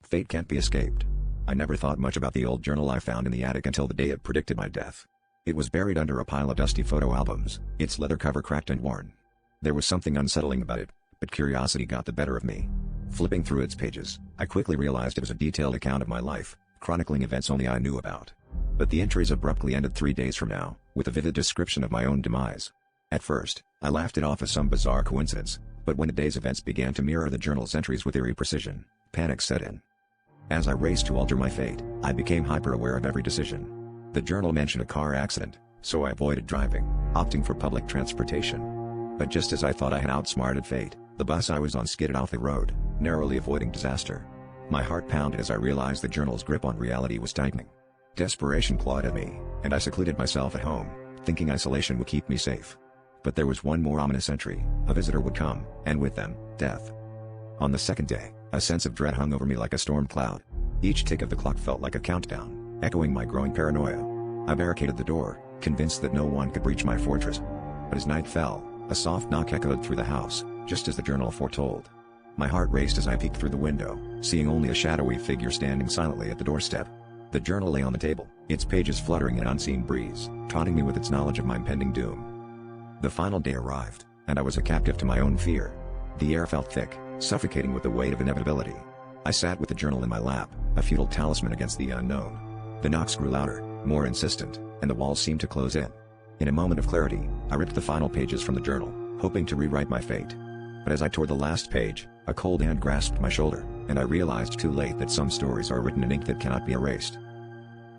Fate can't be escaped. I never thought much about the old journal I found in the attic until the day it predicted my death. It was buried under a pile of dusty photo albums, its leather cover cracked and worn. There was something unsettling about it, but curiosity got the better of me. Flipping through its pages, I quickly realized it was a detailed account of my life, chronicling events only I knew about. But the entries abruptly ended 3 days from now, with a vivid description of my own demise. At first, I laughed it off as some bizarre coincidence, but when the day's events began to mirror the journal's entries with eerie precision, panic set in. As I raced to alter my fate, I became hyper-aware of every decision. The journal mentioned a car accident, so I avoided driving, opting for public transportation. But just as I thought I had outsmarted fate, the bus I was on skidded off the road, narrowly avoiding disaster. My heart pounded as I realized the journal's grip on reality was tightening. Desperation clawed at me, and I secluded myself at home, thinking isolation would keep me safe. But there was one more ominous entry: a visitor would come, and with them, death. On the second day, a sense of dread hung over me like a storm cloud. Each tick of the clock felt like a countdown, echoing my growing paranoia. I barricaded the door, convinced that no one could breach my fortress. But as night fell, a soft knock echoed through the house, just as the journal foretold. My heart raced as I peeked through the window, seeing only a shadowy figure standing silently at the doorstep. The journal lay on the table, its pages fluttering in an unseen breeze, taunting me with its knowledge of my impending doom. The final day arrived, and I was a captive to my own fear. The air felt thick, suffocating with the weight of inevitability. I sat with the journal in my lap, a futile talisman against the unknown. The knocks grew louder, more insistent, and the walls seemed to close in. In a moment of clarity, I ripped the final pages from the journal, hoping to rewrite my fate. But as I tore the last page, a cold hand grasped my shoulder, and I realized too late that some stories are written in ink that cannot be erased.